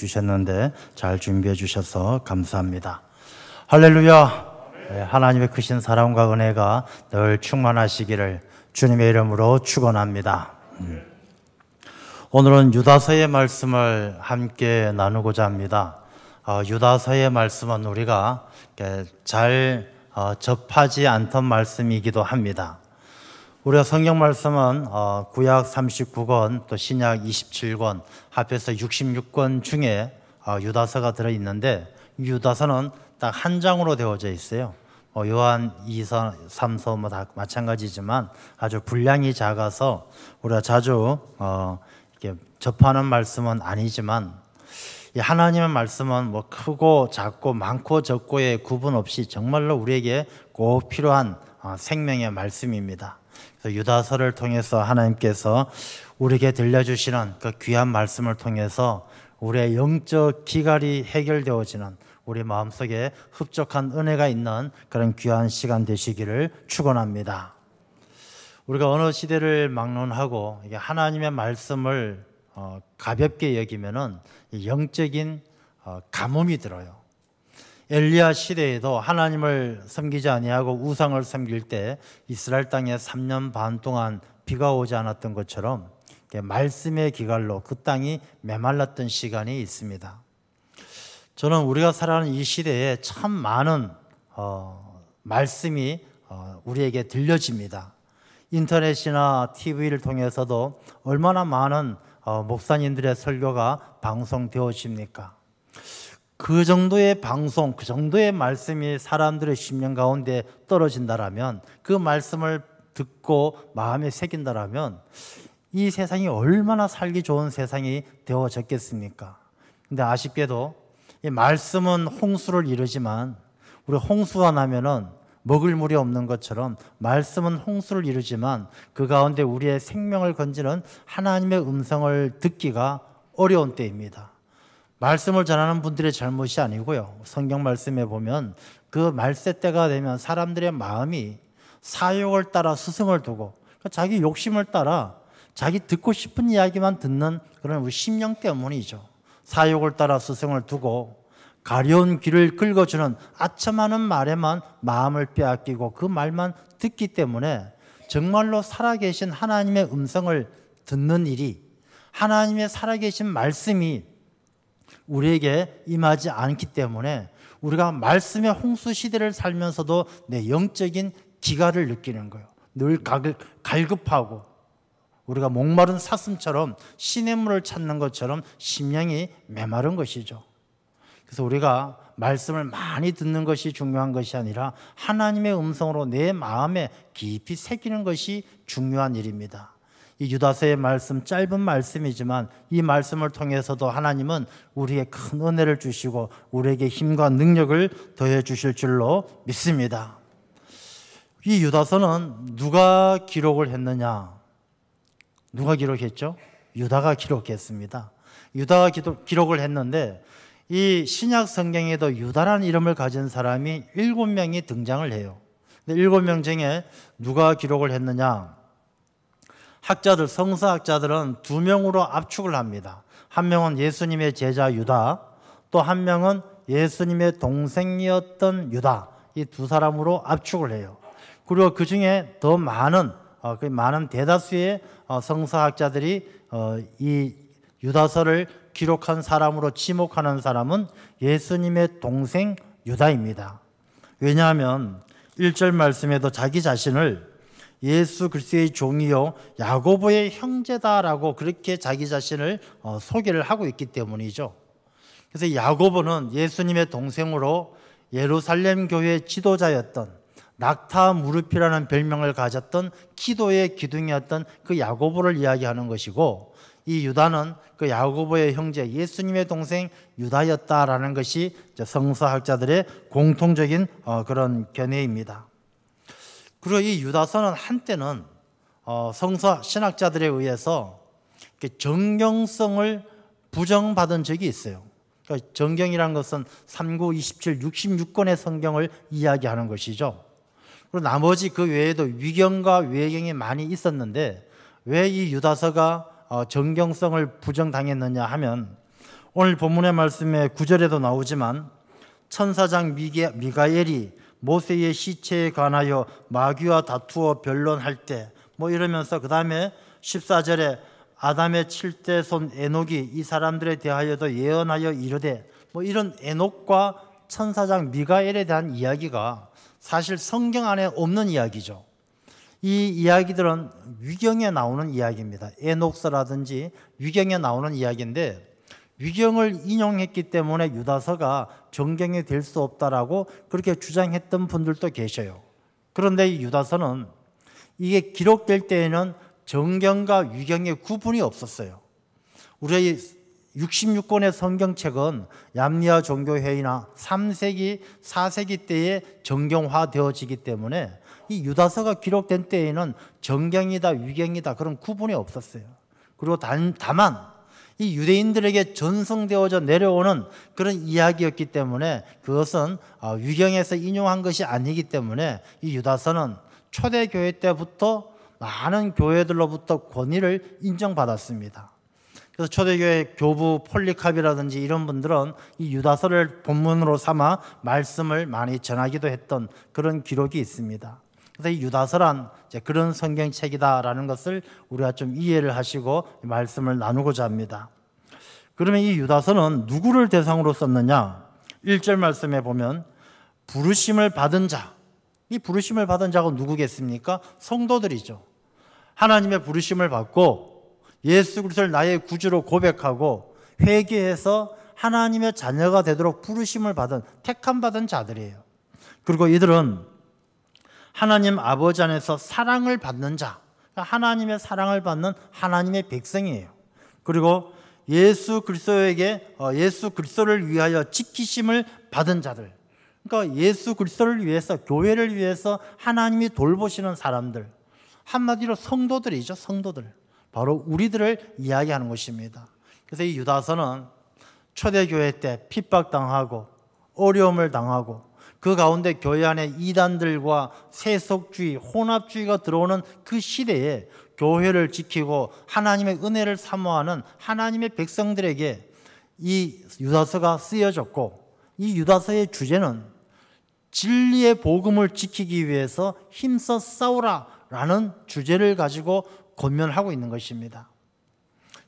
주셨는데 잘 준비해 주셔서 감사합니다. 할렐루야. 하나님의 크신 사랑과 은혜가 늘 충만하시기를 주님의 이름으로 축원합니다. 오늘은 유다서의 말씀을 함께 나누고자 합니다. 유다서의 말씀은 우리가 잘 접하지 않던 말씀이기도 합니다. 우리가 성경 말씀은 구약 39권 또 신약 27권 합해서 66권 중에 유다서가 들어있는데 유다서는 딱 한 장으로 되어져 있어요. 요한 2서, 3서 다 마찬가지지만 아주 분량이 작아서 우리가 자주 이렇게 접하는 말씀은 아니지만 이 하나님의 말씀은 뭐 크고 작고 많고 적고의 구분 없이 정말로 우리에게 꼭 필요한 생명의 말씀입니다. 그래서 유다서를 통해서 하나님께서 우리에게 들려주시는 그 귀한 말씀을 통해서 우리의 영적 기갈이 해결되어지는 우리 마음속에 흡족한 은혜가 있는 그런 귀한 시간 되시기를 축원합니다. 우리가 어느 시대를 막론하고 하나님의 말씀을 가볍게 여기면은 영적인 가뭄이 들어요. 엘리야 시대에도 하나님을 섬기지 아니하고 우상을 섬길 때 이스라엘 땅에 3년 반 동안 비가 오지 않았던 것처럼 말씀의 기갈로 그 땅이 메말랐던 시간이 있습니다. 저는 우리가 살아가는 이 시대에 참 많은 말씀이 우리에게 들려집니다. 인터넷이나 TV를 통해서도 얼마나 많은 목사님들의 설교가 방송되어집니까? 그 정도의 방송, 그 정도의 말씀이 사람들의 심령 가운데 떨어진다라면, 그 말씀을 듣고 마음에 새긴다라면 이 세상이 얼마나 살기 좋은 세상이 되어졌겠습니까? 근데 아쉽게도 이 말씀은 홍수를 이루지만 우리 홍수가 나면은 먹을 물이 없는 것처럼 말씀은 홍수를 이루지만 그 가운데 우리의 생명을 건지는 하나님의 음성을 듣기가 어려운 때입니다. 말씀을 전하는 분들의 잘못이 아니고요. 성경 말씀에 보면 그 말세 때가 되면 사람들의 마음이 사욕을 따라 스승을 두고 자기 욕심을 따라 자기 듣고 싶은 이야기만 듣는 그런 우리 심령 때문이죠. 사욕을 따라 스승을 두고 가려운 귀를 긁어주는 아첨하는 말에만 마음을 빼앗기고 그 말만 듣기 때문에 정말로 살아계신 하나님의 음성을 듣는 일이, 하나님의 살아계신 말씀이 우리에게 임하지 않기 때문에 우리가 말씀의 홍수 시대를 살면서도 내 영적인 기갈을 느끼는 거예요. 늘 갈급하고 우리가 목마른 사슴처럼 시냇물을 찾는 것처럼 심령이 메마른 것이죠. 그래서 우리가 말씀을 많이 듣는 것이 중요한 것이 아니라 하나님의 음성으로 내 마음에 깊이 새기는 것이 중요한 일입니다. 이 유다서의 말씀, 짧은 말씀이지만 이 말씀을 통해서도 하나님은 우리에게 큰 은혜를 주시고 우리에게 힘과 능력을 더해 주실 줄로 믿습니다. 이 유다서는 누가 기록을 했느냐? 누가 기록했죠? 유다가 기록했습니다. 유다가 기록을 했는데 이 신약 성경에도 유다라는 이름을 가진 사람이 7명이 등장을 해요. 근데 7명 중에 누가 기록을 했느냐? 학자들, 성서학자들은 2명으로 압축을 합니다. 한 명은 예수님의 제자 유다, 또 한 명은 예수님의 동생이었던 유다, 이 두 사람으로 압축을 해요. 그리고 그 중에 더 많은 대다수의 성서학자들이 이 유다서를 기록한 사람으로 지목하는 사람은 예수님의 동생 유다입니다. 왜냐하면 1절 말씀에도 자기 자신을 예수 그리스도의 종이요 야고보의 형제다라고 그렇게 자기 자신을 소개를 하고 있기 때문이죠. 그래서 야고보는 예수님의 동생으로 예루살렘 교회의 지도자였던, 낙타 무르피라는 별명을 가졌던 기도의 기둥이었던 그 야고보를 이야기하는 것이고, 이 유다는 그 야고보의 형제 예수님의 동생 유다였다라는 것이 성서학자들의 공통적인 그런 견해입니다. 그리고 이 유다서는 한때는 성서 신학자들에 의해서 정경성을 부정받은 적이 있어요. 그러니까 정경이라는 것은 39, 27, 66권의 성경을 이야기하는 것이죠. 그리고 나머지 그 외에도 위경과 외경이 많이 있었는데 왜 이 유다서가 정경성을 부정당했느냐 하면, 오늘 본문의 말씀에 9절에도 나오지만 천사장 미가엘이 모세의 시체에 관하여 마귀와 다투어 변론할 때 이러면서 그 다음에 14절에 아담의 7대 손 에녹이 이 사람들에 대하여도 예언하여 이르되 이런 에녹과 천사장 미가엘에 대한 이야기가 사실 성경 안에 없는 이야기죠. 이 이야기들은 위경에 나오는 이야기입니다. 에녹서라든지 위경에 나오는 이야기인데 위경을 인용했기 때문에 유다서가 정경이 될 수 없다라고 그렇게 주장했던 분들도 계셔요. 그런데 이 유다서는 이게 기록될 때에는 정경과 위경의 구분이 없었어요. 우리의 66권의 성경책은 얌리아 종교회의나 3세기, 4세기 때에 정경화되어지기 때문에 이 유다서가 기록된 때에는 정경이다, 위경이다 그런 구분이 없었어요. 그리고 다만 이 유대인들에게 전송되어져 내려오는 그런 이야기였기 때문에 그것은 위경에서 인용한 것이 아니기 때문에 이 유다서는 초대교회 때부터 많은 교회들로부터 권위를 인정받았습니다. 그래서 초대교회 교부 폴리캅이라든지 이런 분들은 이 유다서를 본문으로 삼아 말씀을 많이 전하기도 했던 그런 기록이 있습니다. 그래서 이 유다서란 그런 성경책이다라는 것을 우리가 좀 이해를 하시고 말씀을 나누고자 합니다. 그러면 이 유다서는 누구를 대상으로 썼느냐? 1절 말씀에 보면 부르심을 받은 자, 이 부르심을 받은 자가 누구겠습니까? 성도들이죠. 하나님의 부르심을 받고 예수 그리스도를 나의 구주로 고백하고 회개해서 하나님의 자녀가 되도록 부르심을 받은 택함 받은 자들이에요. 그리고 이들은 하나님 아버지 안에서 사랑을 받는 자, 하나님의 사랑을 받는 하나님의 백성이에요. 그리고 예수 그리스도를 위하여 지키심을 받은 자들, 그러니까 예수 그리스도를 위해서, 교회를 위해서 하나님이 돌보시는 사람들, 한마디로 성도들이죠. 성도들, 바로 우리들을 이야기하는 것입니다. 그래서 이 유다서는 초대교회 때 핍박당하고 어려움을 당하고 그 가운데 교회 안에 이단들과 세속주의, 혼합주의가 들어오는 그 시대에 교회를 지키고 하나님의 은혜를 사모하는 하나님의 백성들에게 이 유다서가 쓰여졌고, 이 유다서의 주제는 진리의 복음을 지키기 위해서 힘써 싸우라라는 주제를 가지고 권면하고 있는 것입니다.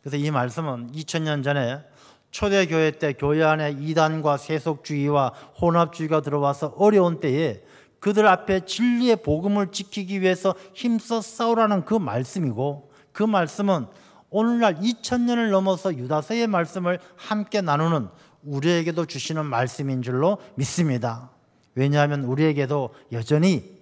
그래서 이 말씀은 2000년 전에 초대교회 때 교회 안에 이단과 세속주의와 혼합주의가 들어와서 어려운 때에 그들 앞에 진리의 복음을 지키기 위해서 힘써 싸우라는 그 말씀이고, 그 말씀은 오늘날 2000년을 넘어서 유다서의 말씀을 함께 나누는 우리에게도 주시는 말씀인 줄로 믿습니다. 왜냐하면 우리에게도 여전히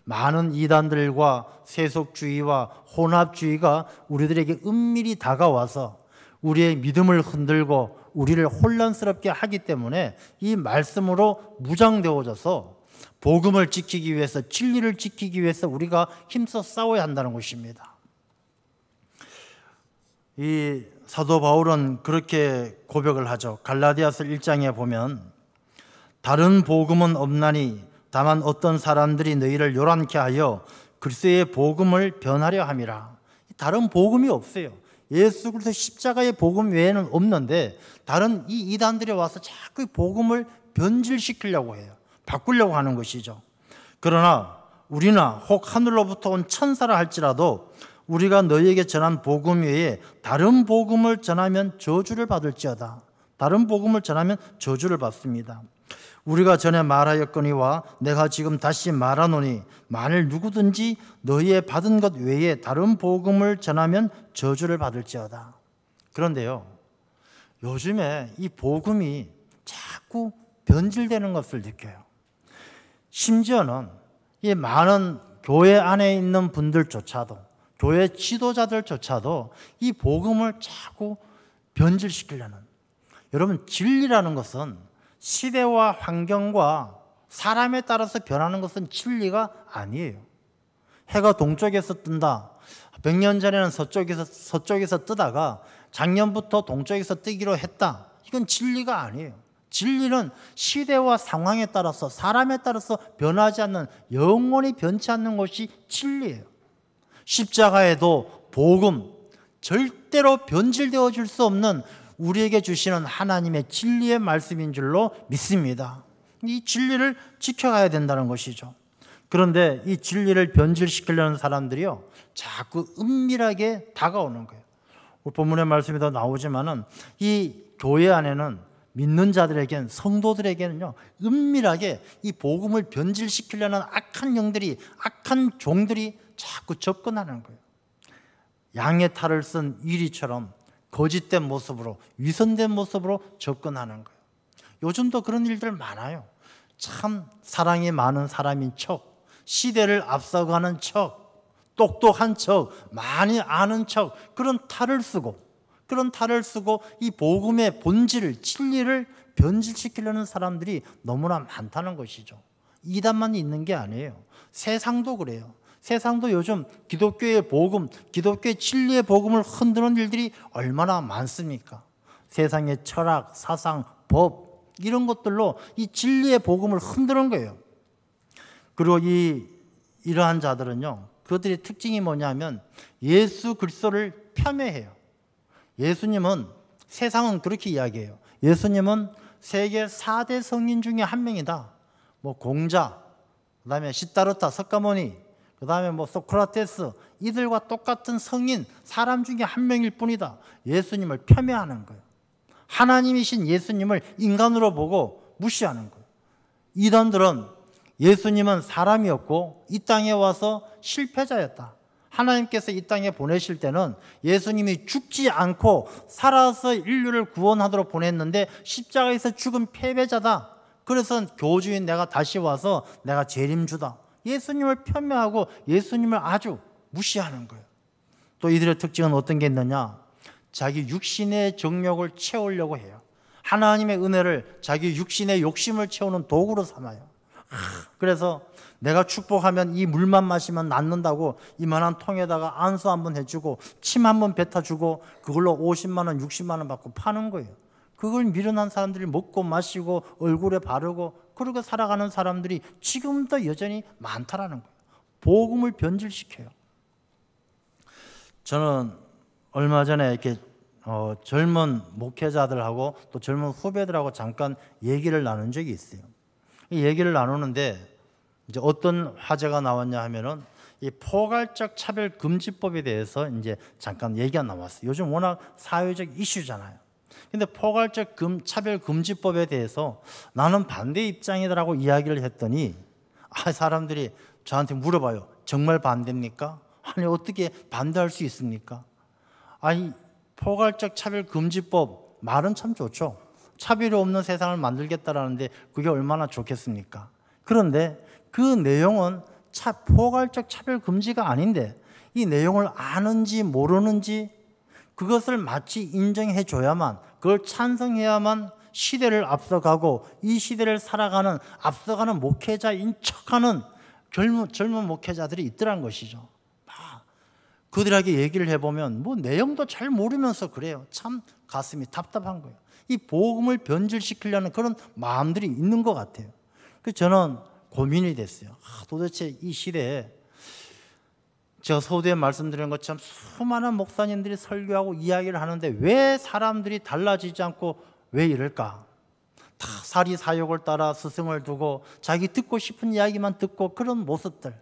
많은 이단들과 세속주의와 혼합주의가 우리들에게 은밀히 다가와서 우리의 믿음을 흔들고 우리를 혼란스럽게 하기 때문에 이 말씀으로 무장되어져서 복음을 지키기 위해서, 진리를 지키기 위해서 우리가 힘써 싸워야 한다는 것입니다. 이 사도 바울은 그렇게 고백을 하죠. 갈라디아서 1장에 보면 다른 복음은 없나니 다만 어떤 사람들이 너희를 요란케 하여 그리스도의 복음을 변하려 함이라. 다른 복음이 없어요. 예수 그리스도 십자가의 복음 외에는 없는데 다른 이 이단들이 와서 자꾸 복음을 변질시키려고 해요. 바꾸려고 하는 것이죠. 그러나 우리나 혹 하늘로부터 온 천사라 할지라도 우리가 너희에게 전한 복음 외에 다른 복음을 전하면 저주를 받을지어다. 다른 복음을 전하면 저주를 받습니다. 우리가 전에 말하였거니와 내가 지금 다시 말하노니 만일 누구든지 너희의 받은 것 외에 다른 복음을 전하면 저주를 받을지어다. 그런데요, 요즘에 이 복음이 자꾸 변질되는 것을 느껴요. 심지어는 이 많은 교회 안에 있는 분들조차도, 교회 지도자들조차도 이 복음을 자꾸 변질시키려는, 여러분 진리라는 것은 시대와 환경과 사람에 따라서 변하는 것은 진리가 아니에요. 해가 동쪽에서 뜬다. 100년 전에는 서쪽에서 뜨다가 작년부터 동쪽에서 뜨기로 했다. 이건 진리가 아니에요. 진리는 시대와 상황에 따라서, 사람에 따라서 변하지 않는, 영원히 변치 않는 것이 진리예요. 십자가에도 복음, 절대로 변질되어질 수 없는 우리에게 주시는 하나님의 진리의 말씀인 줄로 믿습니다. 이 진리를 지켜가야 된다는 것이죠. 그런데 이 진리를 변질시키려는 사람들이요, 자꾸 은밀하게 다가오는 거예요. 본문의 말씀에도 나오지만은 이 교회 안에는 믿는 자들에겐, 성도들에게는요, 은밀하게 이 복음을 변질시키려는 악한 영들이, 악한 종들이 자꾸 접근하는 거예요. 양의 탈을 쓴 유리처럼 거짓된 모습으로, 위선된 모습으로 접근하는 거예요. 요즘도 그런 일들 많아요. 참 사랑이 많은 사람인 척, 시대를 앞서가는 척, 똑똑한 척, 많이 아는 척, 그런 탈을 쓰고 이 복음의 본질을, 진리를 변질시키려는 사람들이 너무나 많다는 것이죠. 이단만 있는 게 아니에요. 세상도 그래요. 세상도 요즘 기독교의 복음, 기독교의 진리의 복음을 흔드는 일들이 얼마나 많습니까? 세상의 철학, 사상, 법, 이런 것들로 이 진리의 복음을 흔드는 거예요. 그리고 이러한 자들은요, 그들의 특징이 뭐냐면 예수 그리스도를 폄훼해요. 예수님은, 세상은 그렇게 이야기해요. 예수님은 세계 4대 성인 중에 한 명이다. 뭐 공자, 그 다음에 시다르타, 석가모니, 그 다음에 뭐 소크라테스, 이들과 똑같은 성인, 사람 중에 한 명일 뿐이다. 예수님을 폄훼하는 거예요. 하나님이신 예수님을 인간으로 보고 무시하는 거예요. 이단들은 예수님은 사람이었고 이 땅에 와서 실패자였다. 하나님께서 이 땅에 보내실 때는 예수님이 죽지 않고 살아서 인류를 구원하도록 보냈는데 십자가에서 죽은 패배자다. 그래서 교주인 내가 다시 와서 내가 재림주다. 예수님을 폄훼하고 예수님을 아주 무시하는 거예요. 또 이들의 특징은 어떤 게 있느냐? 자기 육신의 정욕을 채우려고 해요. 하나님의 은혜를 자기 육신의 욕심을 채우는 도구로 삼아요. 그래서 내가 축복하면 이 물만 마시면 낫는다고 이만한 통에다가 안수 한번 해주고 침 한번 뱉어주고 그걸로 50만 원, 60만 원 받고 파는 거예요. 그걸 미련한 사람들이 먹고 마시고 얼굴에 바르고 그러고 살아가는 사람들이 지금도 여전히 많다라는 거예요. 복음을 변질시켜요. 저는 얼마 전에 이렇게 젊은 목회자들하고 또 젊은 후배들하고 잠깐 얘기를 나눈 적이 있어요. 이 얘기를 나누는데 이제 어떤 화제가 나왔냐 하면은 이 포괄적 차별 금지법에 대해서 이제 잠깐 얘기가 나왔어요. 요즘 워낙 사회적 이슈잖아요. 근데 포괄적 차별 금지법에 대해서 나는 반대 입장이다라고 이야기를 했더니 사람들이 저한테 물어봐요. 정말 반대입니까? 아니 어떻게 반대할 수 있습니까? 아니 포괄적 차별 금지법 말은 참 좋죠. 차별이 없는 세상을 만들겠다라는데 그게 얼마나 좋겠습니까? 그런데 그 내용은 포괄적 차별 금지가 아닌데 이 내용을 아는지 모르는지 그것을 마치 인정해 줘야만, 그걸 찬성해야만 시대를 앞서가고 이 시대를 살아가는 앞서가는 목회자인 척하는 젊은 목회자들이 있더란 것이죠. 그들에게 얘기를 해보면 뭐 내용도 잘 모르면서 그래요. 참 가슴이 답답한 거예요. 이 복음을 변질시키려는 그런 마음들이 있는 것 같아요. 그래서 저는 고민이 됐어요. 도대체 이 시대에 제가 서두에 말씀드린 것처럼 수많은 목사님들이 설교하고 이야기를 하는데 왜 사람들이 달라지지 않고 왜 이럴까? 다 사리사욕을 따라 스승을 두고 자기 듣고 싶은 이야기만 듣고 그런 모습들,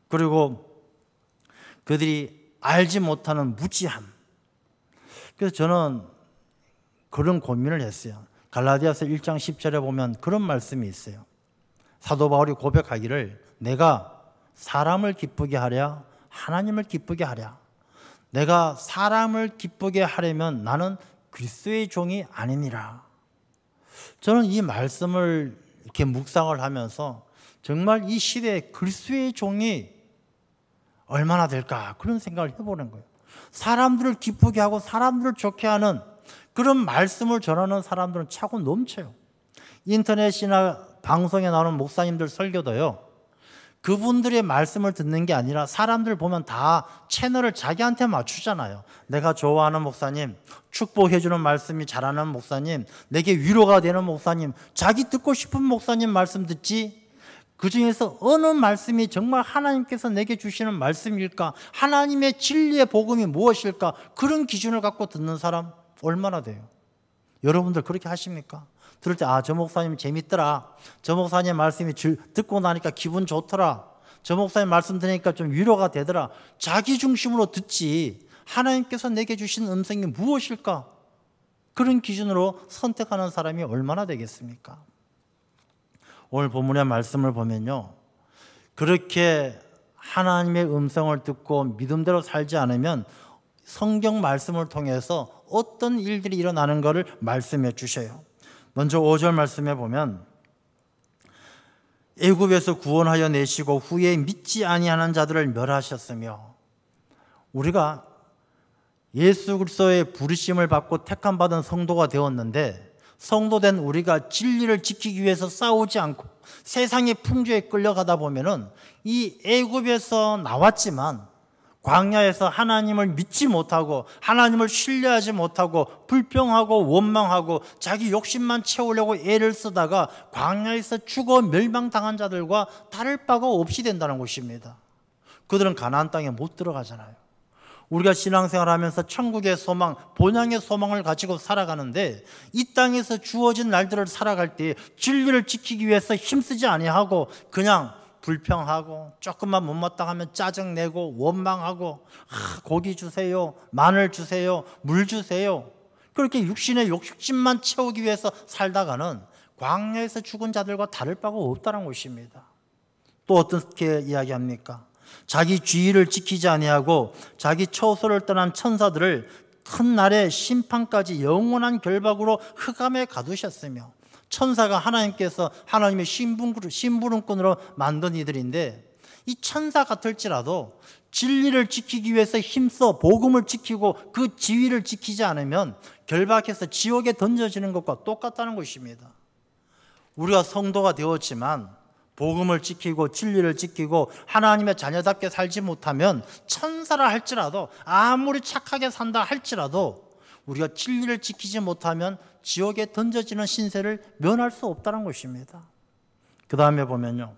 그리고 그들이 알지 못하는 무지함. 그래서 저는 그런 고민을 했어요. 갈라디아서 1장 10절에 보면 그런 말씀이 있어요. 사도 바울이 고백하기를 내가 사람을 기쁘게 하랴 하나님을 기쁘게 하랴. 내가 사람을 기쁘게 하려면 나는 그리스도의 종이 아니니라. 저는 이 말씀을 이렇게 묵상을 하면서 정말 이 시대에 그리스도의 종이 얼마나 될까 그런 생각을 해보는 거예요. 사람들을 기쁘게 하고 사람들을 좋게 하는 그런 말씀을 전하는 사람들은 차고 넘쳐요. 인터넷이나 방송에 나오는 목사님들 설교도요, 그분들의 말씀을 듣는 게 아니라 사람들 보면 다 채널을 자기한테 맞추잖아요. 내가 좋아하는 목사님, 축복해주는 말씀이 잘하는 목사님, 내게 위로가 되는 목사님, 자기 듣고 싶은 목사님 말씀 듣지, 그 중에서 어느 말씀이 정말 하나님께서 내게 주시는 말씀일까, 하나님의 진리의 복음이 무엇일까, 그런 기준을 갖고 듣는 사람 얼마나 돼요? 여러분들 그렇게 하십니까? 들을 때 저 목사님 재밌더라. 저 목사님 말씀이 듣고 나니까 기분 좋더라. 저 목사님 말씀 들으니까 좀 위로가 되더라. 자기 중심으로 듣지 하나님께서 내게 주신 음성이 무엇일까? 그런 기준으로 선택하는 사람이 얼마나 되겠습니까? 오늘 본문의 말씀을 보면요, 그렇게 하나님의 음성을 듣고 믿음대로 살지 않으면 성경 말씀을 통해서 어떤 일들이 일어나는 것을 말씀해 주셔요. 먼저 5절 말씀에 보면 애굽에서 구원하여 내시고 후에 믿지 아니하는 자들을 멸하셨으며, 우리가 예수 그리스도의 부르심을 받고 택함 받은 성도가 되었는데, 성도된 우리가 진리를 지키기 위해서 싸우지 않고 세상의 풍조에 끌려가다 보면은 이 애굽에서 나왔지만 광야에서 하나님을 믿지 못하고 하나님을 신뢰하지 못하고 불평하고 원망하고 자기 욕심만 채우려고 애를 쓰다가 광야에서 죽어 멸망당한 자들과 다를 바가 없이 된다는 것입니다. 그들은 가나안 땅에 못 들어가잖아요. 우리가 신앙생활하면서 천국의 소망, 본향의 소망을 가지고 살아가는데 이 땅에서 주어진 날들을 살아갈 때 진리를 지키기 위해서 힘쓰지 아니하고 그냥 불평하고 조금만 못마땅하면 짜증내고 원망하고 고기 주세요, 마늘 주세요, 물 주세요, 그렇게 육신의 욕심만 채우기 위해서 살다가는 광야에서 죽은 자들과 다를 바가 없다는 것입니다. 또 어떻게 이야기합니까? 자기 주의를 지키지 아니하고 자기 처소를 떠난 천사들을 큰 날의 심판까지 영원한 결박으로 흑암에 가두셨으며, 천사가 하나님께서 하나님의 심부름꾼으로 만든 이들인데 이 천사 같을지라도 진리를 지키기 위해서 힘써 복음을 지키고 그 지위를 지키지 않으면 결박해서 지옥에 던져지는 것과 똑같다는 것입니다. 우리가 성도가 되었지만 복음을 지키고 진리를 지키고 하나님의 자녀답게 살지 못하면 천사라 할지라도, 아무리 착하게 산다 할지라도 우리가 진리를 지키지 못하면 지옥에 던져지는 신세를 면할 수 없다는 것입니다. 그 다음에 보면요,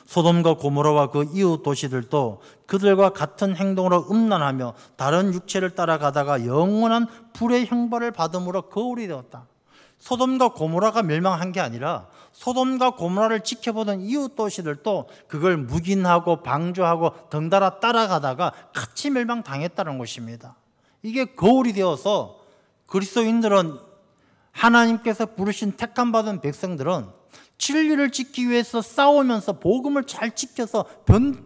소돔과 고모라와 그 이웃 도시들도 그들과 같은 행동으로 음란하며 다른 육체를 따라가다가 영원한 불의 형벌을 받음으로 거울이 되었다. 소돔과 고모라가 멸망한 게 아니라 소돔과 고모라를 지켜보던 이웃 도시들도 그걸 묵인하고 방조하고 덩달아 따라가다가 같이 멸망당했다는 것입니다. 이게 거울이 되어서 그리스도인들은, 하나님께서 부르신 택함받은 백성들은 진리를 지키기 위해서 싸우면서 복음을 잘 지켜서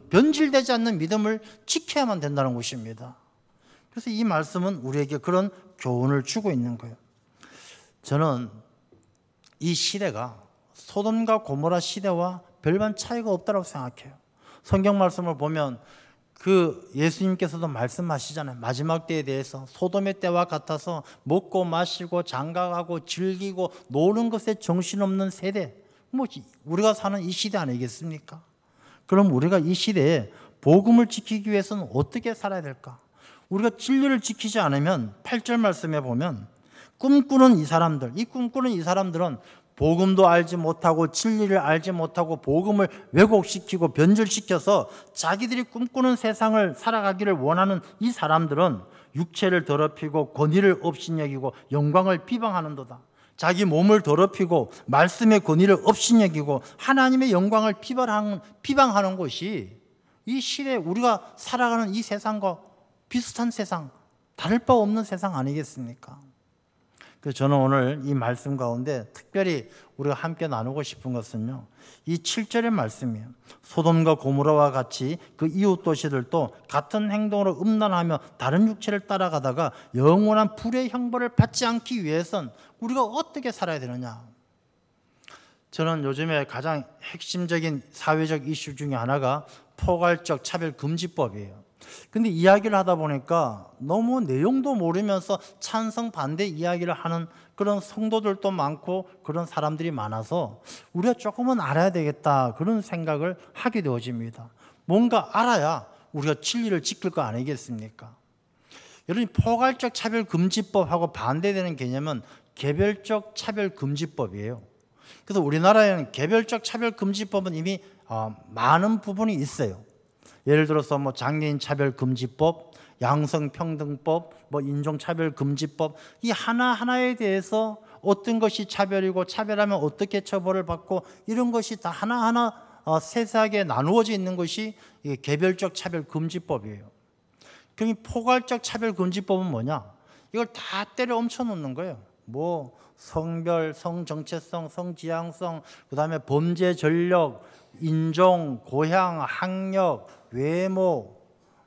변질되지 않는 믿음을 지켜야만 된다는 것입니다. 그래서 이 말씀은 우리에게 그런 교훈을 주고 있는 거예요. 저는 이 시대가 소돔과 고모라 시대와 별반 차이가 없다고 생각해요. 성경 말씀을 보면 예수님께서도 말씀하시잖아요. 마지막 때에 대해서 소돔의 때와 같아서 먹고 마시고 장가가고 즐기고 노는 것에 정신없는 세대, 우리가 사는 이 시대 아니겠습니까? 그럼 우리가 이 시대에 복음을 지키기 위해서는 어떻게 살아야 될까? 우리가 진리를 지키지 않으면 8절 말씀에 보면 꿈꾸는 이 사람들은 복음도 알지 못하고 진리를 알지 못하고 복음을 왜곡시키고 변질시켜서 자기들이 꿈꾸는 세상을 살아가기를 원하는 이 사람들은 육체를 더럽히고 권위를 업신여기고 영광을 비방하는도다. 자기 몸을 더럽히고 말씀의 권위를 업신여기고 하나님의 영광을 비방하는 것이 이 시대에 우리가 살아가는 이 세상과 비슷한 세상, 다를 바 없는 세상 아니겠습니까? 그래서 저는 오늘 이 말씀 가운데 특별히 우리가 함께 나누고 싶은 것은요, 이 7절의 말씀이에요. 소돔과 고모라와 같이 그 이웃 도시들도 같은 행동으로 음란하며 다른 육체를 따라가다가 영원한 불의 형벌을 받지 않기 위해선 우리가 어떻게 살아야 되느냐. 저는 요즘에 가장 핵심적인 사회적 이슈 중에 하나가 포괄적 차별금지법이에요. 근데 이야기를 하다 보니까 너무 내용도 모르면서 찬성 반대 이야기를 하는 그런 성도들도 많고 그런 사람들이 많아서 우리가 조금은 알아야 되겠다, 그런 생각을 하게 되어집니다. 뭔가 알아야 우리가 진리를 지킬 거 아니겠습니까? 여러분, 포괄적 차별금지법하고 반대되는 개념은 개별적 차별금지법이에요. 그래서 우리나라에는 개별적 차별금지법은 이미 많은 부분이 있어요. 예를 들어서 장애인 차별금지법, 양성평등법, 뭐 인종차별금지법, 이 하나하나에 대해서 어떤 것이 차별이고 차별하면 어떻게 처벌을 받고 이런 것이 다 하나하나 세세하게 나누어져 있는 것이 개별적 차별금지법이에요. 그럼 이 포괄적 차별금지법은 뭐냐? 이걸 다 때려 얹혀 놓는 거예요. 뭐 성별, 성정체성, 성지향성, 그다음에 범죄 전력, 인종, 고향, 학력, 외모,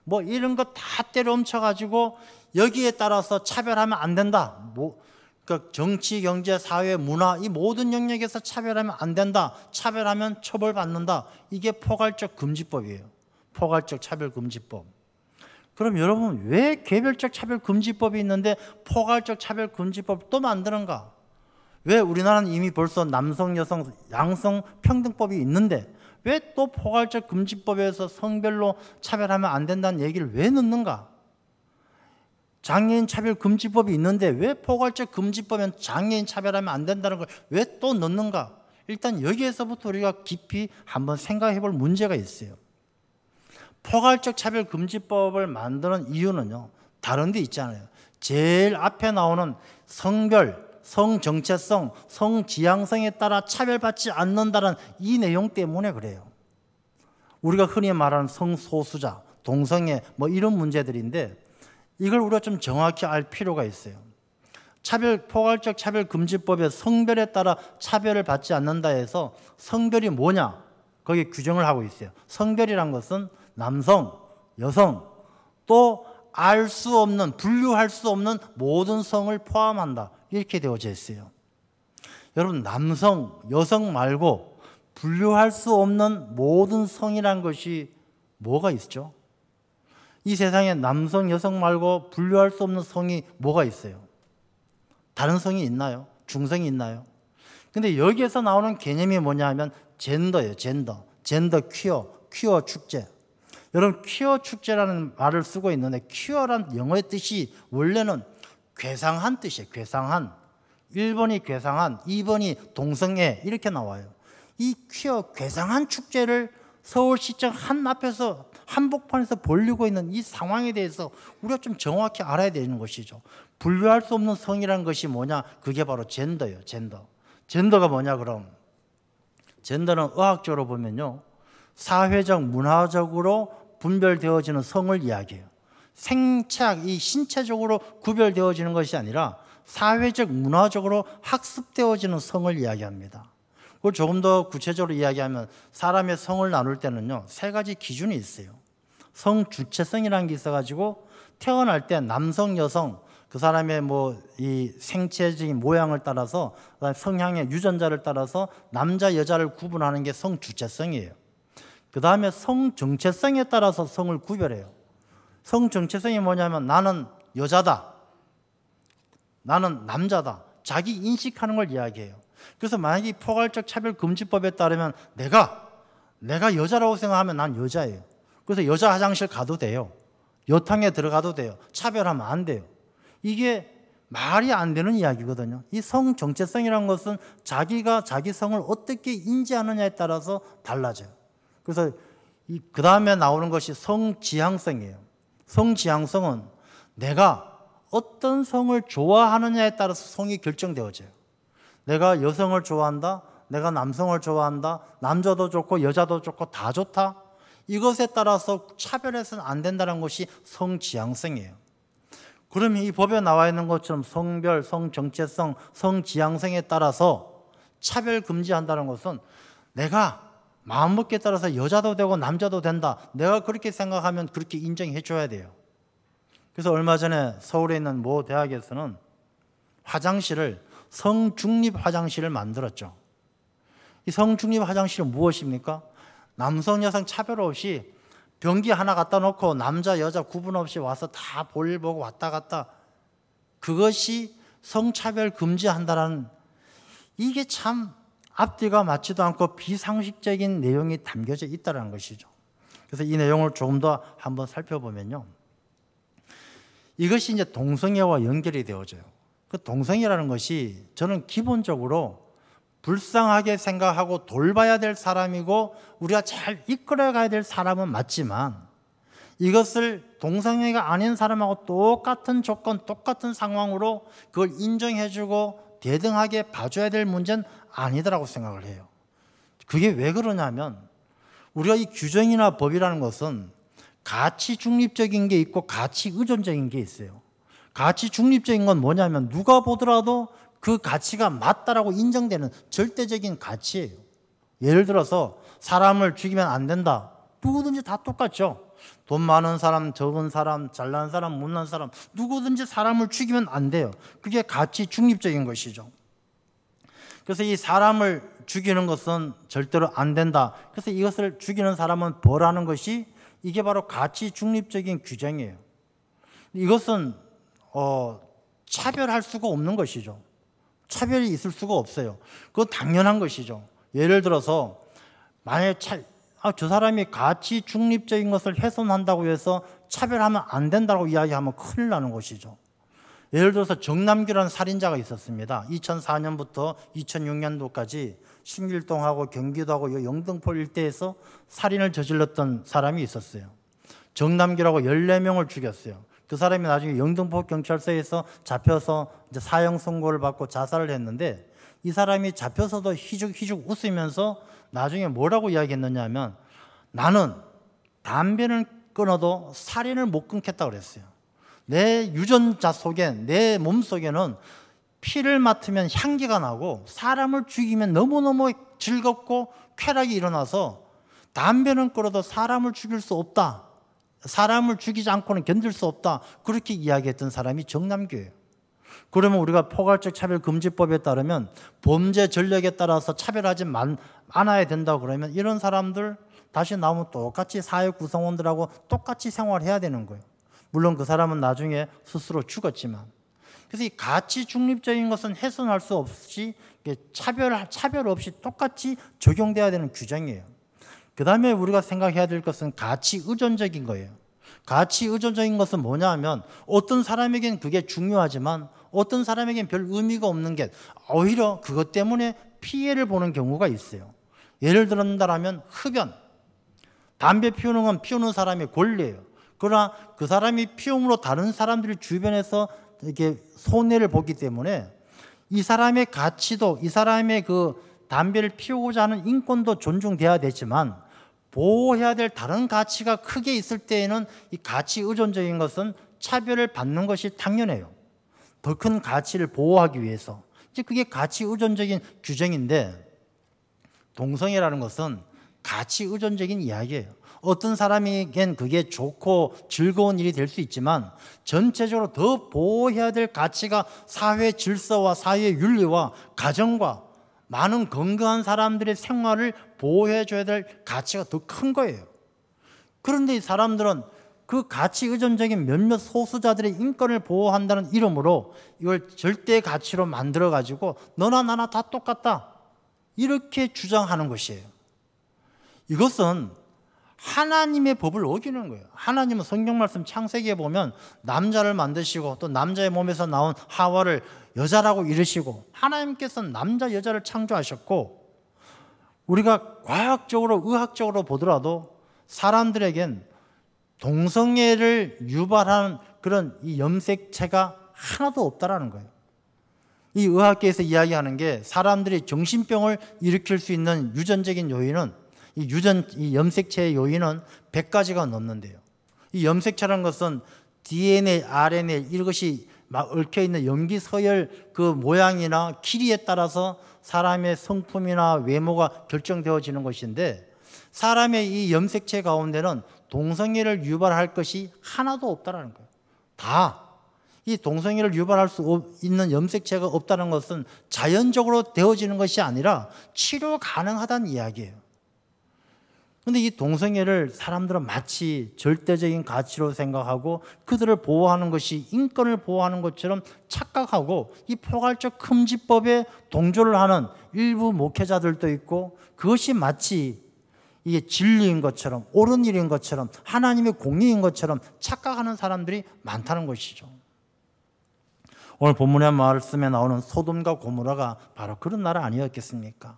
뭐 이런 거 다 때려 얹혀가지고 여기에 따라서 차별하면 안 된다. 그러니까 정치, 경제, 사회, 문화 이 모든 영역에서 차별하면 안 된다. 차별하면 처벌받는다. 이게 포괄적 금지법이에요. 포괄적 차별금지법. 그럼 여러분 왜 개별적 차별금지법이 있는데 포괄적 차별금지법을 또 만드는가? 왜 우리나라는 이미 벌써 남성, 여성, 양성 평등법이 있는데 왜 또 포괄적 금지법에서 성별로 차별하면 안 된다는 얘기를 왜 넣는가? 장애인 차별금지법이 있는데 왜 포괄적 금지법엔 장애인 차별하면 안 된다는 걸 왜 또 넣는가? 일단 여기에서부터 우리가 깊이 한번 생각해 볼 문제가 있어요. 포괄적 차별금지법을 만드는 이유는요, 다른 데 있잖아요. 제일 앞에 나오는 성별, 성정체성, 성지향성에 따라 차별받지 않는다는 이 내용 때문에 그래요. 우리가 흔히 말하는 성소수자, 동성애 뭐 이런 문제들인데 이걸 우리가 좀 정확히 알 필요가 있어요. 포괄적 차별금지법에 성별에 따라 차별을 받지 않는다 해서 성별이 뭐냐? 거기에 규정을 하고 있어요. 성별이란 것은 남성, 여성, 또 알 수 없는, 분류할 수 없는 모든 성을 포함한다. 이렇게 되어져 있어요. 여러분, 남성, 여성 말고 분류할 수 없는 모든 성이란 것이 뭐가 있죠? 이 세상에 남성, 여성 말고 분류할 수 없는 성이 뭐가 있어요? 다른 성이 있나요? 중성이 있나요? 근데 여기에서 나오는 개념이 뭐냐 하면 젠더예요. 젠더 퀴어 축제. 여러분 퀴어 축제라는 말을 쓰고 있는데 퀴어란 영어의 뜻이 원래는 괴상한 뜻이에요. 괴상한. 1번이 괴상한, 2번이 동성애 이렇게 나와요. 이 퀴어 괴상한 축제를 서울시청 앞에서 한복판에서 벌이고 있는 이 상황에 대해서 우리가 좀 정확히 알아야 되는 것이죠. 분류할 수 없는 성이라는 것이 뭐냐? 그게 바로 젠더예요. 젠더. 젠더가 뭐냐 그럼? 젠더는 의학적으로 보면요, 사회적, 문화적으로 분별되어지는 성을 이야기해요. 생체학, 이 신체적으로 구별되어지는 것이 아니라 사회적, 문화적으로 학습되어지는 성을 이야기합니다. 그걸 조금 더 구체적으로 이야기하면 사람의 성을 나눌 때는요, 3가지 기준이 있어요. 성 주체성이라는 게 있어가지고 태어날 때 남성, 여성 그 사람의 이 생체적인 모양을 따라서 성향의 유전자를 따라서 남자, 여자를 구분하는 게 성 주체성이에요. 그 다음에 성 정체성에 따라서 성을 구별해요. 성 정체성이 뭐냐면 나는 여자다, 나는 남자다, 자기 인식하는 걸 이야기해요. 그래서 만약에 이 포괄적 차별금지법에 따르면 내가 여자라고 생각하면 난 여자예요. 그래서 여자 화장실 가도 돼요. 여탕에 들어가도 돼요. 차별하면 안 돼요. 이게 말이 안 되는 이야기거든요. 이 성 정체성이라는 것은 자기가 자기 성을 어떻게 인지하느냐에 따라서 달라져요. 그래서 그 다음에 나오는 것이 성지향성이에요. 성지향성은 내가 어떤 성을 좋아하느냐에 따라서 성이 결정되어져요. 내가 여성을 좋아한다, 내가 남성을 좋아한다, 남자도 좋고 여자도 좋고 다 좋다, 이것에 따라서 차별해서는 안 된다는 것이 성지향성이에요. 그러면 이 법에 나와 있는 것처럼 성별, 성정체성, 성지향성에 따라서 차별 금지한다는 것은 내가 마음먹기에 따라서 여자도 되고 남자도 된다, 내가 그렇게 생각하면 그렇게 인정해 줘야 돼요. 그래서 얼마 전에 서울에 있는 모 대학에서는 화장실을 성중립 화장실을 만들었죠. 이 성중립 화장실은 무엇입니까? 남성, 여성 차별 없이 변기 하나 갖다 놓고 남자, 여자 구분 없이 와서 다 볼일 보고 왔다 갔다, 그것이 성차별 금지한다라는, 이게 참 앞뒤가 맞지도 않고 비상식적인 내용이 담겨져 있다는 것이죠. 그래서 이 내용을 조금 더 한번 살펴보면요, 이것이 이제 동성애와 연결이 되어져요. 그 동성애라는 것이 저는 기본적으로 불쌍하게 생각하고 돌봐야 될 사람이고 우리가 잘 이끌어가야 될 사람은 맞지만, 이것을 동성애가 아닌 사람하고 똑같은 조건, 똑같은 상황으로 그걸 인정해주고 대등하게 봐줘야 될 문제는 아니더라고 생각을 해요. 그게 왜 그러냐면 우리가 이 규정이나 법이라는 것은 가치 중립적인 게 있고 가치 의존적인 게 있어요. 가치 중립적인 건 뭐냐면 누가 보더라도 그 가치가 맞다라고 인정되는 절대적인 가치예요. 예를 들어서 사람을 죽이면 안 된다. 누구든지 다 똑같죠. 돈 많은 사람, 적은 사람, 잘난 사람, 못난 사람 누구든지 사람을 죽이면 안 돼요. 그게 가치 중립적인 것이죠. 그래서 이 사람을 죽이는 것은 절대로 안 된다. 그래서 이것을 죽이는 사람은 벌하는 것이 이게 바로 가치 중립적인 규정이에요. 이것은 차별할 수가 없는 것이죠. 차별이 있을 수가 없어요. 그건 당연한 것이죠. 예를 들어서 만약에 저 사람이 가치 중립적인 것을 훼손한다고 해서 차별하면 안 된다고 이야기하면 큰일 나는 것이죠. 예를 들어서 정남규라는 살인자가 있었습니다. 2004년부터 2006년도까지 신길동하고 경기도하고 영등포 일대에서 살인을 저질렀던 사람이 있었어요. 정남규라고 14명을 죽였어요. 그 사람이 나중에 영등포 경찰서에서 잡혀서 이제 사형 선고를 받고 자살을 했는데 이 사람이 잡혀서도 희죽희죽 웃으면서 나중에 뭐라고 이야기했느냐 하면 나는 담배를 끊어도 살인을 못 끊겠다고 그랬어요. 내 유전자 속에, 내 몸 속에는 피를 맡으면 향기가 나고 사람을 죽이면 너무너무 즐겁고 쾌락이 일어나서 담배는 끊어도 사람을 죽일 수 없다. 사람을 죽이지 않고는 견딜 수 없다. 그렇게 이야기했던 사람이 정남규예요. 그러면 우리가 포괄적 차별금지법에 따르면 범죄 전력에 따라서 차별하지 않아야 된다고 그러면 이런 사람들 다시 나오면 똑같이 사회 구성원들하고 똑같이 생활해야 되는 거예요. 물론 그 사람은 나중에 스스로 죽었지만. 그래서 이 가치 중립적인 것은 훼손할 수 없이 차별 없이 똑같이 적용돼야 되는 규정이에요. 그 다음에 우리가 생각해야 될 것은 가치 의존적인 거예요. 가치 의존적인 것은 뭐냐 하면 어떤 사람에겐 그게 중요하지만 어떤 사람에겐 별 의미가 없는 게 오히려 그것 때문에 피해를 보는 경우가 있어요. 예를 들었다면 흡연. 담배 피우는 건 피우는 사람의 권리예요. 그러나 그 사람이 피움으로 다른 사람들이 주변에서 이렇게 손해를 보기 때문에 이 사람의 가치도 이 사람의 그 담배를 피우고자 하는 인권도 존중돼야 되지만 보호해야 될 다른 가치가 크게 있을 때에는 이 가치 의존적인 것은 차별을 받는 것이 당연해요. 더 큰 가치를 보호하기 위해서. 이제 그게 가치 의존적인 규정인데 동성애라는 것은 가치 의존적인 이야기예요. 어떤 사람에겐 그게 좋고 즐거운 일이 될 수 있지만 전체적으로 더 보호해야 될 가치가 사회 질서와 사회 윤리와 가정과 많은 건강한 사람들의 생활을 보호해줘야 될 가치가 더 큰 거예요. 그런데 이 사람들은 그 가치 의존적인 몇몇 소수자들의 인권을 보호한다는 이름으로 이걸 절대 가치로 만들어가지고 너나 나나 다 똑같다 이렇게 주장하는 것이에요. 이것은 하나님의 법을 어기는 거예요. 하나님은 성경 말씀 창세기에 보면 남자를 만드시고 또 남자의 몸에서 나온 하와를 여자라고 이르시고 하나님께서는 남자 여자를 창조하셨고 우리가 과학적으로 의학적으로 보더라도 사람들에겐 동성애를 유발하는 그런 이 염색체가 하나도 없다라는 거예요. 이 의학계에서 이야기하는 게 사람들이 정신병을 일으킬 수 있는 유전적인 요인은 이 염색체의 요인은 100가지가 넘는데요. 이 염색체라는 것은 DNA, RNA 이것이 막 얽혀있는 염기 서열 그 모양이나 길이에 따라서 사람의 성품이나 외모가 결정되어지는 것인데 사람의 이 염색체 가운데는 동성애를 유발할 것이 하나도 없다는 거예요. 다 이 동성애를 유발할 수 있는 염색체가 없다는 것은 자연적으로 되어지는 것이 아니라 치료 가능하다는 이야기예요. 그런데 이 동성애를 사람들은 마치 절대적인 가치로 생각하고 그들을 보호하는 것이 인권을 보호하는 것처럼 착각하고 이 포괄적 금지법에 동조를 하는 일부 목회자들도 있고 그것이 마치 이게 진리인 것처럼 옳은 일인 것처럼 하나님의 공의인 것처럼 착각하는 사람들이 많다는 것이죠. 오늘 본문의 말씀에 나오는 소돔과 고모라가 바로 그런 나라 아니었겠습니까?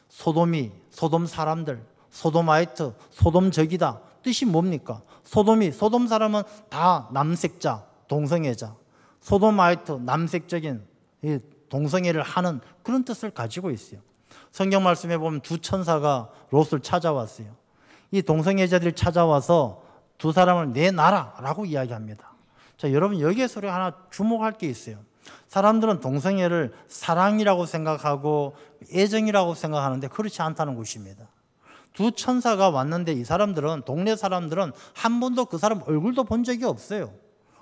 소돔 사람들 소돔아이트, 소돔적이다 뜻이 뭡니까? 소돔 사람은 다 남색자, 동성애자. 소돔아이트, 남색적인 동성애를 하는 그런 뜻을 가지고 있어요. 성경 말씀에 보면 두 천사가 롯을 찾아왔어요. 이 동성애자들이 찾아와서 두 사람을 내놔라라고 이야기합니다. 자, 여러분 여기에서 우리가 하나 주목할 게 있어요. 사람들은 동성애를 사랑이라고 생각하고 애정이라고 생각하는데 그렇지 않다는 것입니다. 두 천사가 왔는데 이 사람들은, 동네 사람들은 한 번도 그 사람 얼굴도 본 적이 없어요.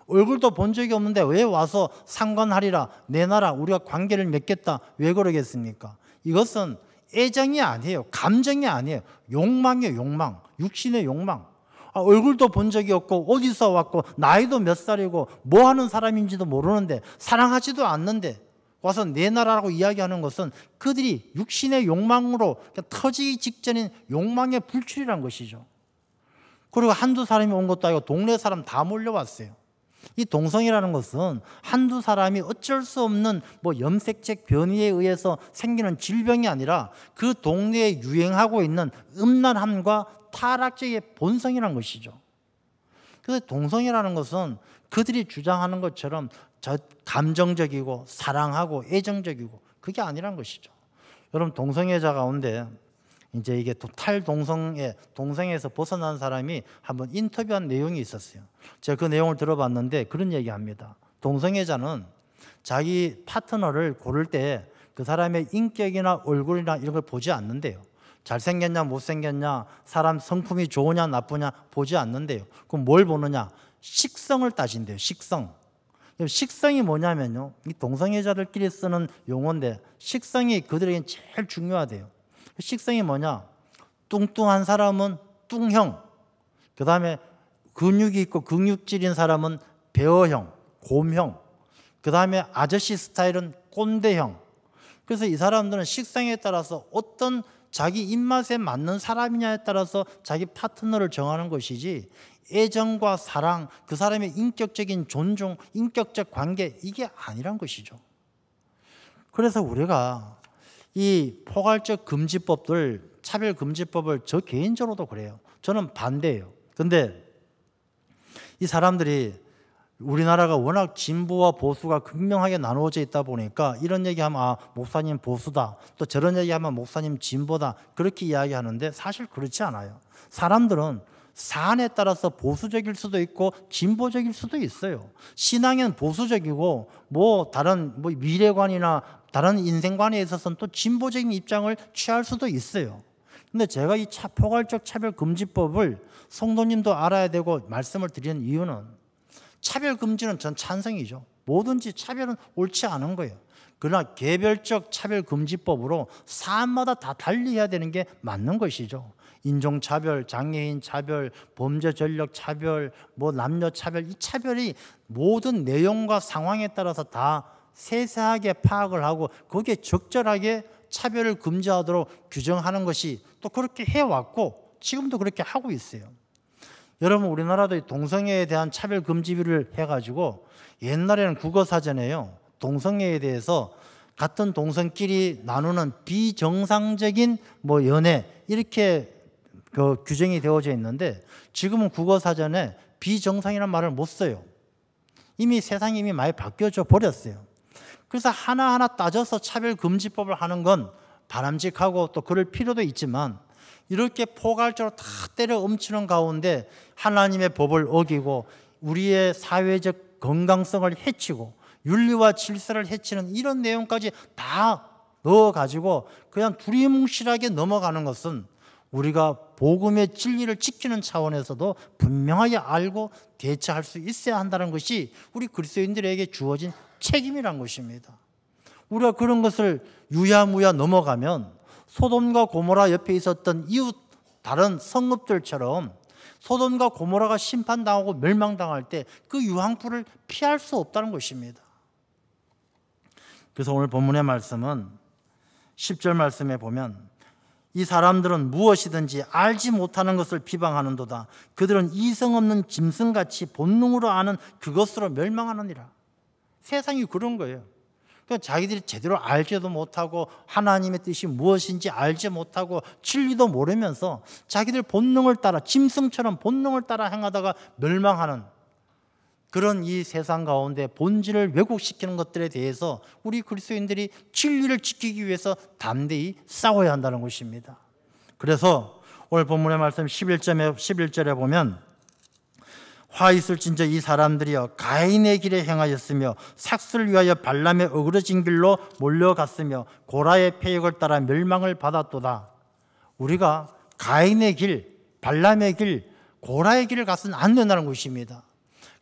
얼굴도 본 적이 없는데 왜 와서 상관하리라, 내놔라, 우리가 관계를 맺겠다, 왜 그러겠습니까? 이것은 애정이 아니에요. 감정이 아니에요. 욕망이에요. 욕망. 육신의 욕망. 얼굴도 본 적이 없고 어디서 왔고 나이도 몇 살이고 뭐 하는 사람인지도 모르는데 사랑하지도 않는데 와서 내놔라라고 이야기하는 것은 그들이 육신의 욕망으로 터지기 직전인 욕망의 불출이라는 것이죠. 그리고 한두 사람이 온 것도 아니고 동네 사람 다 몰려왔어요. 이 동성애라는 것은 한두 사람이 어쩔 수 없는 염색체 변이에 의해서 생기는 질병이 아니라 그 동네에 유행하고 있는 음란함과 타락적의 본성이라는 것이죠. 그래서 동성애라는 것은 그들이 주장하는 것처럼 감정적이고 사랑하고 애정적이고 그게 아니란 것이죠. 여러분 동성애자 가운데 이제 이게 동성애에서 벗어난 사람이 한번 인터뷰한 내용이 있었어요. 제가 그 내용을 들어봤는데 그런 얘기합니다. 동성애자는 자기 파트너를 고를 때 그 사람의 인격이나 얼굴이나 이런 걸 보지 않는데요. 잘생겼냐 못생겼냐, 사람 성품이 좋으냐 나쁘냐 보지 않는데요. 그럼 뭘 보느냐? 식성을 따진대요. 식성이 뭐냐면요, 이 동성애자들끼리 쓰는 용어인데 식성이 그들에겐 제일 중요하대요. 식성이 뭐냐? 뚱뚱한 사람은 뚱형, 그 다음에 근육이 있고 근육질인 사람은 배어형, 곰형, 그 다음에 아저씨 스타일은 꼰대형. 그래서 이 사람들은 식성에 따라서 어떤 자기 입맛에 맞는 사람이냐에 따라서 자기 파트너를 정하는 것이지 애정과 사랑, 그 사람의 인격적인 존중, 인격적 관계, 이게 아니란 것이죠. 그래서 우리가 이 포괄적 금지법들, 차별금지법을 저 개인적으로도 그래요. 저는 반대예요. 근데 이 사람들이 우리나라가 워낙 진보와 보수가 극명하게 나누어져 있다 보니까 이런 얘기하면 목사님 보수다, 또 저런 얘기하면 목사님 진보다, 그렇게 이야기하는데 사실 그렇지 않아요. 사람들은 사안에 따라서 보수적일 수도 있고 진보적일 수도 있어요. 신앙은 보수적이고 다른 미래관이나 다른 인생관에 있어서는 또 진보적인 입장을 취할 수도 있어요. 근데 제가 이 포괄적 차별금지법을 성도님도 알아야 되고 말씀을 드리는 이유는, 차별금지는 전 찬성이죠. 뭐든지 차별은 옳지 않은 거예요. 그러나 개별적 차별금지법으로 사안마다 다 달리 해야 되는 게 맞는 것이죠. 인종차별, 장애인 차별, 범죄 전력 차별, 남녀 차별, 이 차별이 모든 내용과 상황에 따라서 다 세세하게 파악을 하고 거기에 적절하게 차별을 금지하도록 규정하는 것이 또 그렇게 해왔고 지금도 그렇게 하고 있어요. 여러분 우리나라도 동성애에 대한 차별금지를 해가지고 옛날에는 국어사전에요, 동성애에 대해서 같은 동성끼리 나누는 비정상적인 연애 이렇게 규정이 되어져 있는데 지금은 국어사전에 비정상이라는 말을 못 써요. 이미 세상이 많이 바뀌어져 버렸어요. 그래서 하나하나 따져서 차별금지법을 하는 건 바람직하고 또 그럴 필요도 있지만 이렇게 포괄적으로 다 때려 엎치는 가운데 하나님의 법을 어기고 우리의 사회적 건강성을 해치고 윤리와 질서를 해치는 이런 내용까지 다 넣어가지고 그냥 두리뭉실하게 넘어가는 것은 우리가 복음의 진리를 지키는 차원에서도 분명하게 알고 대처할 수 있어야 한다는 것이 우리 그리스도인들에게 주어진 책임이란 것입니다. 우리가 그런 것을 유야무야 넘어가면 소돔과 고모라 옆에 있었던 이웃 다른 성읍들처럼 소돔과 고모라가 심판당하고 멸망당할 때 그 유황불을 피할 수 없다는 것입니다. 그래서 오늘 본문의 말씀은 10절 말씀에 보면 이 사람들은 무엇이든지 알지 못하는 것을 비방하는도다. 그들은 이성 없는 짐승같이 본능으로 아는 그것으로 멸망하느니라. 세상이 그런 거예요. 그러니까 자기들이 제대로 알지도 못하고 하나님의 뜻이 무엇인지 알지 못하고 진리도 모르면서 자기들 본능을 따라 짐승처럼 본능을 따라 행하다가 멸망하는 그런 이 세상 가운데 본질을 왜곡시키는 것들에 대해서 우리 그리스도인들이 진리를 지키기 위해서 담대히 싸워야 한다는 것입니다. 그래서 오늘 본문의 말씀 11절에 보면 화 있을진저 이 사람들이여 가인의 길에 행하였으며 삭슬을 위하여 발람의 어그러진 길로 몰려갔으며 고라의 패역을 따라 멸망을 받았도다. 우리가 가인의 길, 발람의 길, 고라의 길을 가서는 안 된다는 것입니다.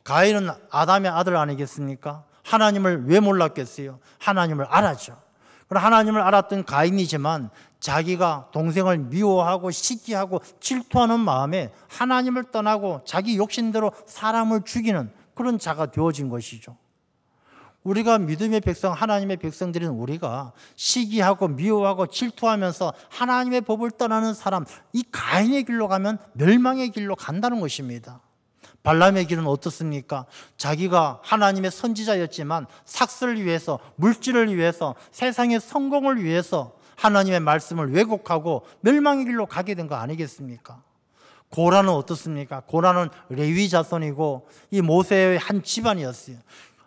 가인은 아담의 아들 아니겠습니까? 하나님을 왜 몰랐겠어요? 하나님을 알았죠. 그러나 하나님을 알았던 가인이지만 자기가 동생을 미워하고 시기하고 질투하는 마음에 하나님을 떠나고 자기 욕심대로 사람을 죽이는 그런 자가 되어진 것이죠. 우리가 믿음의 백성, 하나님의 백성들인 우리가 시기하고 미워하고 질투하면서 하나님의 법을 떠나는 사람, 이 가인의 길로 가면 멸망의 길로 간다는 것입니다. 발람의 길은 어떻습니까? 자기가 하나님의 선지자였지만 삭슬을 위해서, 물질을 위해서, 세상의 성공을 위해서 하나님의 말씀을 왜곡하고 멸망의 길로 가게 된 거 아니겠습니까? 고라는 어떻습니까? 고라는 레위 자손이고 이 모세의 한 집안이었어요.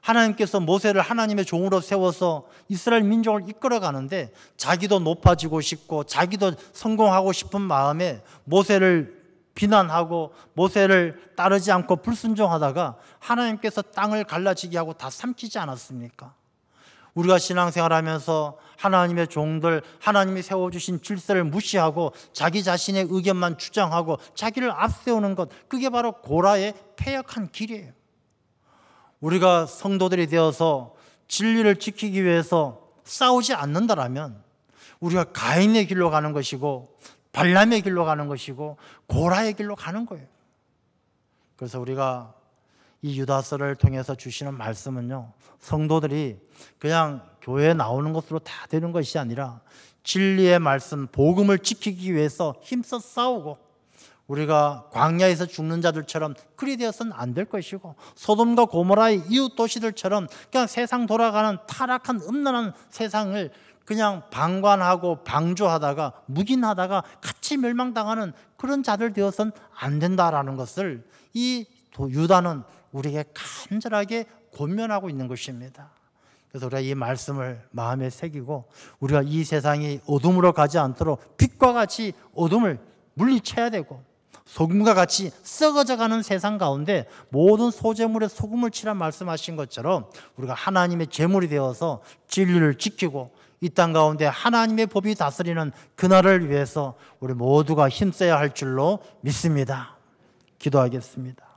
하나님께서 모세를 하나님의 종으로 세워서 이스라엘 민족을 이끌어 가는데 자기도 높아지고 싶고 자기도 성공하고 싶은 마음에 모세를 비난하고 모세를 따르지 않고 불순종하다가 하나님께서 땅을 갈라지게 하고 다 삼키지 않았습니까? 우리가 신앙생활하면서 하나님의 종들, 하나님이 세워주신 질서를 무시하고 자기 자신의 의견만 주장하고 자기를 앞세우는 것, 그게 바로 고라의 패역한 길이에요. 우리가 성도들이 되어서 진리를 지키기 위해서 싸우지 않는다라면 우리가 가인의 길로 가는 것이고 발람의 길로 가는 것이고 고라의 길로 가는 거예요. 그래서 우리가 이 유다서를 통해서 주시는 말씀은요, 성도들이 그냥 교회에 나오는 것으로 다 되는 것이 아니라 진리의 말씀, 복음을 지키기 위해서 힘써 싸우고 우리가 광야에서 죽는 자들처럼 그리 되어서는 안 될 것이고 소돔과 고모라의 이웃 도시들처럼 그냥 세상 돌아가는 타락한 음란한 세상을 그냥 방관하고 방조하다가 묵인하다가 같이 멸망당하는 그런 자들 되어서는 안 된다라는 것을 이 유다는 우리에게 간절하게 권면하고 있는 것입니다. 그래서 우리가 이 말씀을 마음에 새기고 우리가 이 세상이 어둠으로 가지 않도록 빛과 같이 어둠을 물리쳐야 되고 소금과 같이 썩어져가는 세상 가운데 모든 소재물에 소금을 치라 말씀하신 것처럼 우리가 하나님의 제물이 되어서 진리를 지키고 이 땅 가운데 하나님의 법이 다스리는 그날을 위해서 우리 모두가 힘써야 할 줄로 믿습니다. 기도하겠습니다.